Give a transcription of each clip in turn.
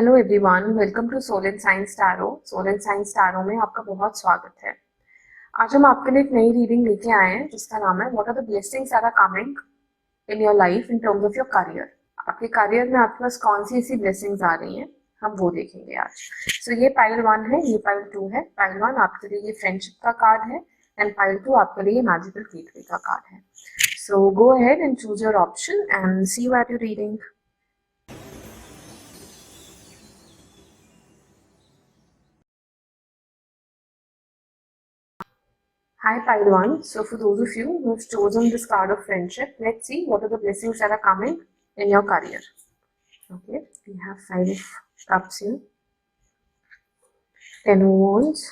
Hello everyone, welcome to Soul and Science Tarot. Soul and Science Tarot में आपका बहुत स्वागत है। आज हम आपके लिए एक नई रीडिंग लेके आए हैं जिसका नाम है what are the blessings that are coming in your life in terms of your career. आपके करियर में आपके पास कौन सी ऐसी ब्लेसिंग्स आ रही हैं, हम वो देखेंगे आज। सो ये पाइल 1 है, ये पाइल 2 है। पाइल 1 आपके लिए ये फ्रेंडशिप का कार्ड है एंड पाइल 2 आपके लिए ये मैजिकल गेटवे का कार्ड है। So go ahead and choose your option and see what you reading. Hi, Pile 1. So, for those of you who have chosen this card of friendship, let's see what are the blessings that are coming in your career. Okay, we have 5 of Cups here, 10 of Wands,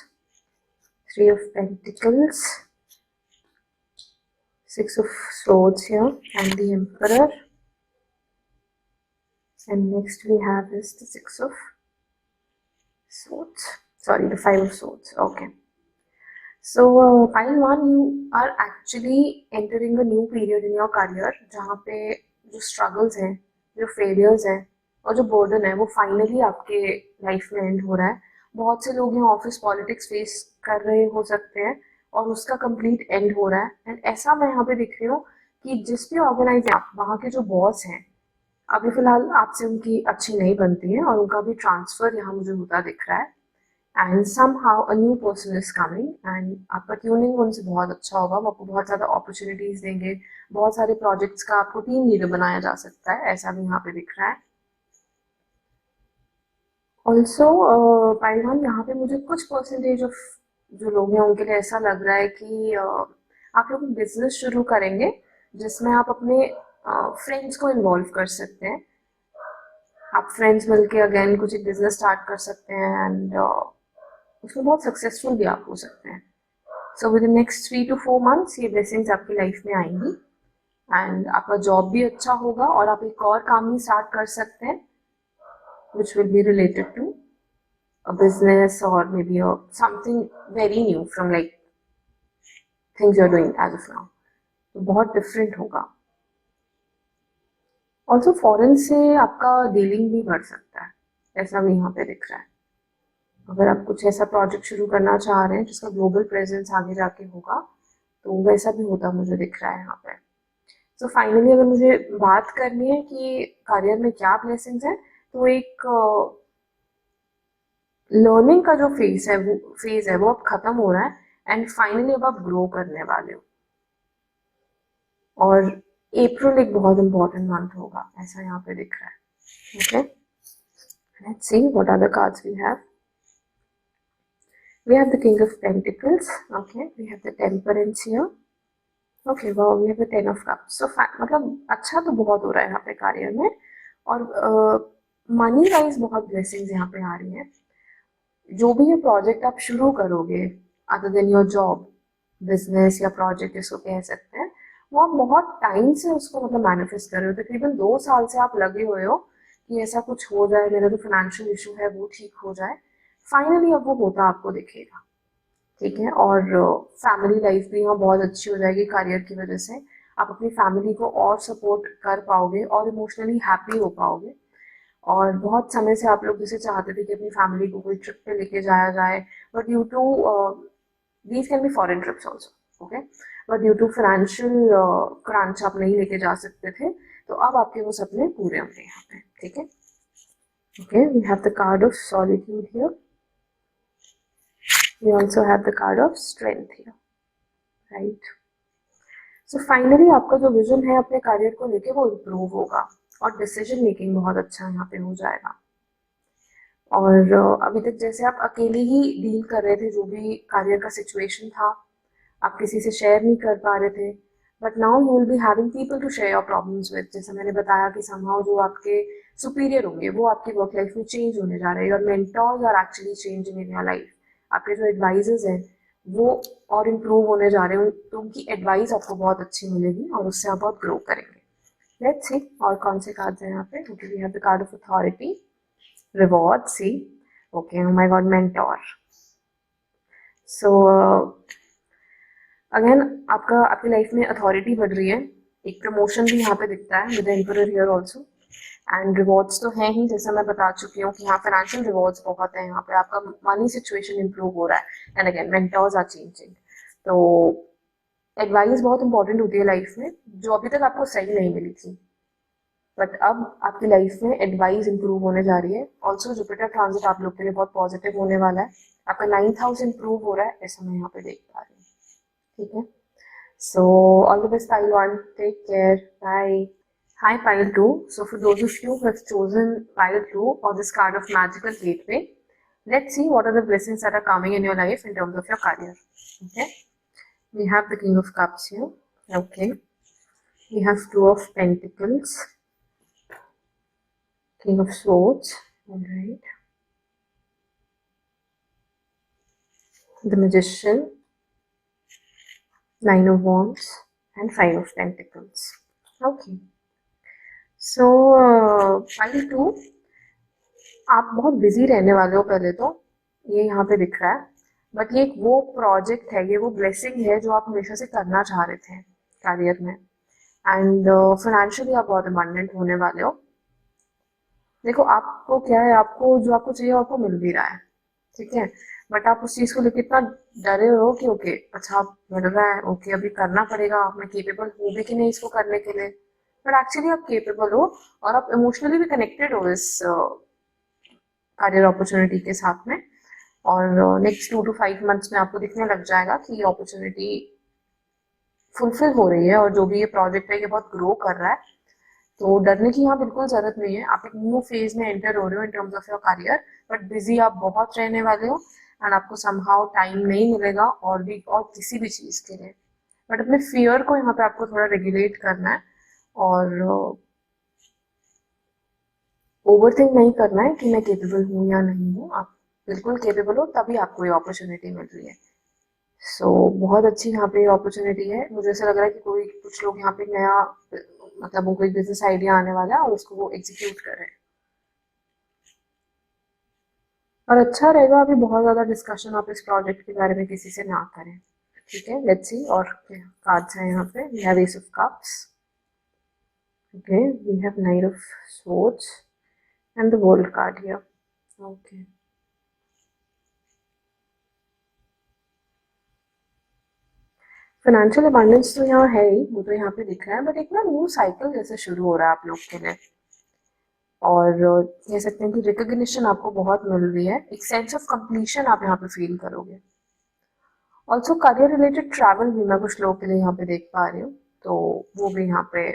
3 of Pentacles, 6 of Swords here, and the Emperor. And next we have is the 6 of Swords. Sorry, the 5 of Swords. Okay. So, Pile 1, you are actually entering a new period in your career जहाँ पे जो struggles हैं, जो failures हैं और जो burden है वो finally आपके life में end हो रहा है। बहुत से लोग यहाँ office politics face कर रहे हो सकते हैं और उसका complete end हो रहा है। एंड ऐसा मैं यहाँ पे दिख रही हूँ कि जिस भी ऑर्गेनाइज आप वहाँ के जो बॉस हैं अभी फिलहाल आपसे उनकी अच्छी नहीं बनती है और उनका भी ट्रांसफर यहाँ मुझे होता दिख रहा है। And somehow a new person is coming and आपका ट्यूनिंग उनसे बहुत अच्छा होगा, वो आपको बहुत ज़्यादा अपॉर्चुनिटीज देंगे, बहुत सारे प्रोजेक्ट्स का आपको टीम लीडर बनाया जा सकता है, ऐसा भी यहाँ पे दिख रहा है। ऑल्सो पाइलवान यहाँ पे मुझे कुछ परसेंटेज ऑफ जो लोग हैं उनके लिए ऐसा लग रहा है कि आप लोग बिजनेस शुरू करेंगे जिसमें आप अपने फ्रेंड्स को इन्वॉल्व कर सकते हैं। आप फ्रेंड्स मिलके अगेन कुछ एक बिजनेस स्टार्ट कर सकते हैं एंड उसमें बहुत सक्सेसफुल भी आप हो सकते हैं। So with in next 3 to 4 months ये ब्लेसिंग्स आपकी लाइफ में आएंगी एंड आपका जॉब भी अच्छा होगा और आप एक और काम भी स्टार्ट कर सकते हैं which will be related to a business or maybe something very new from like things you're doing as of now. तो बहुत डिफरेंट होगा। ऑल्सो फॉरेन से आपका डीलिंग भी बढ़ सकता है, ऐसा भी यहाँ पे दिख रहा है। अगर आप कुछ ऐसा प्रोजेक्ट शुरू करना चाह रहे हैं जिसका ग्लोबल प्रेजेंस आगे जाके होगा तो वैसा भी होता मुझे दिख रहा है यहाँ पे। सो फाइनली अगर मुझे बात करनी है कि करियर में क्या ब्लेसिंग्स है तो एक लर्निंग का जो फेज है वो अब खत्म हो रहा है एंड फाइनली अब आप ग्रो करने वाले हो। और अप्रैल एक बहुत इंपॉर्टेंट मंथ होगा, ऐसा यहाँ पे दिख रहा है। Okay, let's see what are the cards we have. We have the King of Pentacles. Okay, we have the Temperance here. Okay, wow, we have the 10 of Cups. So मतलब अच्छा तो बहुत हो रहा है यहाँ पे करियर में और मनी वाइज बहुत ब्लेसिंग्स यहाँ पे आ रही हैं। जो भी ये प्रोजेक्ट आप शुरू करोगे other than your job, business या प्रोजेक्ट जिसको कह सकते हैं, वो आप बहुत टाइम से उसको मतलब मैनिफेस्ट कर रहे हो। तकरीबन 2 साल से आप लगे हुए हो कि ऐसा कुछ हो जाए, मेरा जो फाइनेंशियल इशू है वो ठीक हो जाए। फाइनली अब वो होता आपको दिखेगा, ठीक है। और फैमिली लाइफ भी यहाँ बहुत अच्छी हो जाएगी करियर की वजह से। आप अपनी फैमिली को और सपोर्ट कर पाओगे और इमोशनली हैप्पी हो पाओगे। और बहुत समय से आप लोग जैसे चाहते थे कि अपनी फैमिली को कोई ट्रिप पे लेके जाया जाए, but due to these can be foreign trips also, okay, but due to financial crunch आप नहीं लेके जा सकते थे, तो अब आपके वो सपने पूरे होंगे यहाँ पे, ठीक है। Okay, we have the card of solitude here, we also have the card of strength here, right? So finally आपका जो विजन है अपने करियर को लेके वो इम्प्रूव होगा और डिसीजन मेकिंग बहुत अच्छा यहाँ पे हो जाएगा। और अभी तक जैसे आप अकेले ही डील कर रहे थे जो भी करियर का सिचुएशन था, आप किसी से शेयर नहीं कर पा रहे थे, but now you will be having people to share your problems with. जैसे मैंने बताया कि समहाउ जो आपके सुपीरियर होंगे वो आपकी वर्क लाइफ में चेंज होने जा रहे हैं। Your mentors are actually changing in your life. आपके जो एडवाइजर्स हैं वो और इम्प्रूव होने जा रहे हैं, तो उनकी एडवाइस आपको बहुत अच्छी मिलेगी और उससे आप बहुत ग्रो करेंगे। लेट्स सी और कौन से कार्ड्स हैं यहाँ पे। Okay, we have the card of authority, reward, see, okay, oh my god, mentor. So again आपकी लाइफ में अथॉरिटी बढ़ रही है, एक प्रमोशन भी यहाँ पे दिखता है with the emperor here also. And rewards तो हैं ही, जैसे मैं बता चुकी हूँ कि यहाँ फाइनेंशियल रिवॉर्ड्स बहुत है, यहाँ पे आपका मनी सिचुएशन इंप्रूव हो रहा है and again mentors are changing. तो एडवाइस बहुत इंपॉर्टेंट होती है लाइफ में, जो अभी तक आपको सही नहीं मिली थी, बट अब आपकी लाइफ में एडवाइस इंप्रूव होने जा रही है। ऑल्सो जुपिटर ट्रांजिट आप लोग के लिए बहुत पॉजिटिव होने वाला है, आपका 9th हाउस इंप्रूव हो रहा है, ऐसा मैं यहाँ पे देख पा रही हूँ। ठीक है, so all the best pile 1, take care, bye. Hi Pile 2. So for those of you who have chosen Pile 2 or this card of Magical Gateway, let's see what are the blessings that are coming in your life in terms of your career. Okay. We have the King of Cups here. Okay. We have Two of Pentacles. King of Swords. Alright. The Magician. Nine of Wands. And Five of Pentacles. Okay. So Pile 2. आप बहुत busy रहने वाले हो पहले तो, ये यहाँ पे दिख रहा है, बट ये वो प्रोजेक्ट है, ये वो ब्लेसिंग है जो आप हमेशा से करना चाह रहे थे करियर में। एंड फाइनेंशियली आप बहुत अबंडेंट होने वाले हो। देखो आपको क्या है, आपको जो आपको चाहिए आपको मिल भी रहा है, ठीक है, बट आप उस चीज को लेकर इतना डरे हो कि ओके अच्छा मिल रहा है, ओके अभी करना पड़ेगा, मैं केपेबल हूँ भी कि नहीं इसको करने के लिए, बट एक्चुअली आप केपेबल हो और आप इमोशनली भी कनेक्टेड हो इस करियर अपॉर्चुनिटी के साथ में। और नेक्स्ट 2 to 5 मंथ्स में आपको दिखने लग जाएगा कि ये अपॉर्चुनिटी फुलफिल हो रही है और जो भी ये प्रोजेक्ट है ये बहुत ग्रो कर रहा है। तो डरने की यहाँ बिल्कुल जरूरत नहीं है, आप एक न्यू फेज में एंटर हो रहे हो इन terms of your career, but busy आप बहुत रहने वाले हो एंड आपको समहाउ टाइम नहीं मिलेगा और भी और किसी भी चीज के लिए। बट अपने फियर को यहाँ पे आपको थोड़ा रेगुलेट करना है और ओवरथिंक नहीं करना है कि मैं केपेबल हूँ या नहीं हूँ, आप बिल्कुल केपेबल हो तभी आपको ये अपॉर्चुनिटी मिल रही है। सो बहुत अच्छी यहाँ पे अपॉर्चुनिटी है, मुझे ऐसा लग रहा है कि कोई कुछ लोग यहाँ पे नया मतलब उनको एक बिजनेस आइडिया आने वाला है और उसको वो एग्जीक्यूट कर रहे हैं और अच्छा रहेगा। अभी बहुत ज्यादा डिस्कशन आप इस प्रोजेक्ट के बारे में किसी से ना करें, ठीक है। लेट्स सी और कार्ड्स हैं यहाँ पे, we have ace of cups, okay, we have knight of swords and the world card here, okay. Financial abundance तो यहाँ है ही, वो तो यहाँ पे दिख रहा है, बट एक ना न्यू साइकिल जैसे शुरू हो रहा है आप लोग के लिए और कह सकते हैं कि रिकॉग्निशन आपको बहुत मिल रही है, एक सेंस ऑफ कंप्लीशन आप यहाँ पे फील करोगे। ऑल्सो करियर रिलेटेड ट्रैवल भी मैं कुछ लोगों के लिए यहाँ पे देख पा रही हूँ, तो वो भी यहाँ पे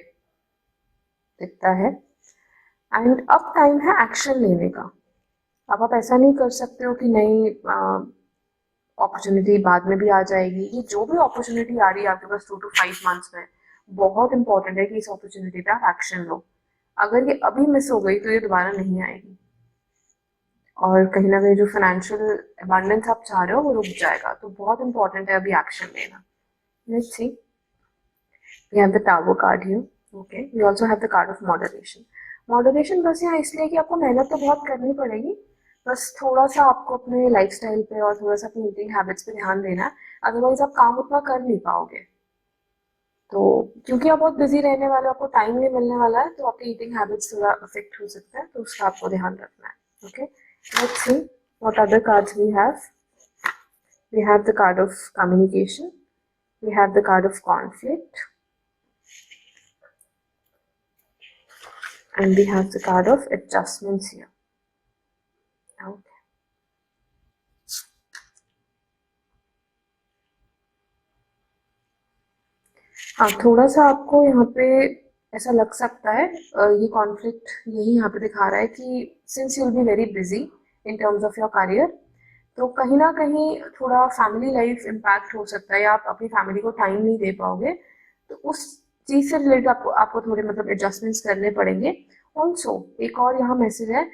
दिखता है। एंड अब टाइम है एक्शन लेने का। अब आप ऐसा नहीं कर सकते हो कि नहीं अपॉर्चुनिटी बाद में भी आ जाएगी, ये जो भी अपॉर्चुनिटी आ रही है आपके पास 2 to 5 मंथ्स में, बहुत इंपॉर्टेंट है कि इस अपॉर्चुनिटी पे आप एक्शन लो। अगर ये अभी मिस हो गई तो ये दोबारा नहीं आएगी और कहीं ना कहीं जो फाइनेंशियल अबंडेंस आप चाह रहे हो वो रुक जाएगा, तो बहुत इंपॉर्टेंट है अभी एक्शन लेना। Let's see, we have the tower card here, okay, we also have the card of moderation. Moderation बस यहाँ इसलिए कि आपको मेहनत तो बहुत करनी पड़ेगी, बस थोड़ा सा आपको अपने लाइफस्टाइल पे और थोड़ा सा अपनी ईटिंग हैबिट्स पे ध्यान देना है, अदरवाइज आप काम उतना कर नहीं पाओगे। तो क्योंकि आप बहुत बिजी रहने वाले हो, आपको टाइम नहीं मिलने वाला है, तो आपकी ईटिंग हैबिट्स थोड़ा अफेक्ट हो सकता है, तो उसका आपको ध्यान रखना है, okay. Let's see what other cards we have. We have the card of communication, we have the card of conflict, and we have the card of adjustments here. Okay. हाँ, थोड़ा सा आपको यहाँ पे ऐसा लग सकता है, ये कॉन्फ्लिक्ट यही यहाँ पे दिखा रहा है कि since you will be very busy in terms of your career, तो कहीं ना कहीं थोड़ा फैमिली लाइफ इम्पैक्ट हो सकता है या आप अपनी फैमिली को टाइम नहीं दे पाओगे, तो उस चीज से रिलेटेड आपको आपको थोड़े मतलब एडजस्टमेंट्स करने पड़ेंगे। ऑल्सो एक और यहाँ मैसेज है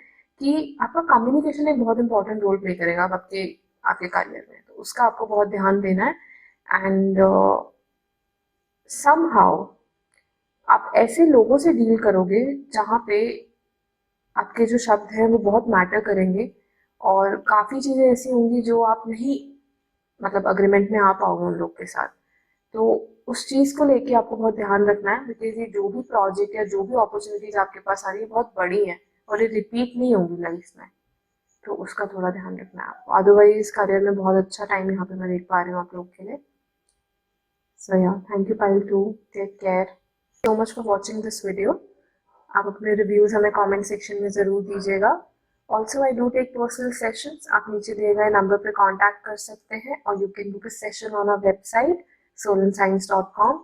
कि आपका कम्युनिकेशन एक बहुत इंपॉर्टेंट रोल प्ले करेगा आपके आपके करियर में, तो उसका आपको बहुत ध्यान देना है। एंड somehow आप ऐसे लोगों से डील करोगे जहाँ पे आपके जो शब्द हैं वो बहुत मैटर करेंगे और काफ़ी चीज़ें ऐसी होंगी जो आप नहीं मतलब अग्रीमेंट में आ पाओगे उन लोग के साथ, तो उस चीज़ को लेके आपको बहुत ध्यान रखना है, बिकॉज ये जो भी प्रोजेक्ट या जो भी अपॉर्चुनिटीज आपके पास आ रही है बहुत बड़ी है और ये रिपीट नहीं होंगी लाइफ में, तो उसका थोड़ा ध्यान रखना है आपको। अदरवाइज करियर में बहुत अच्छा टाइम यहाँ पे मैं देख पा रही हूँ आप लोग के लिए। सो या thank you pile two, take care, so much for watching this video. आप अपने रिव्यूज हमें कमेंट सेक्शन में ज़रूर दीजिएगा। Also I do take personal sessions, आप नीचे दिए गए नंबर पे कांटेक्ट कर सकते हैं और you can book a session on our website solenscience.com।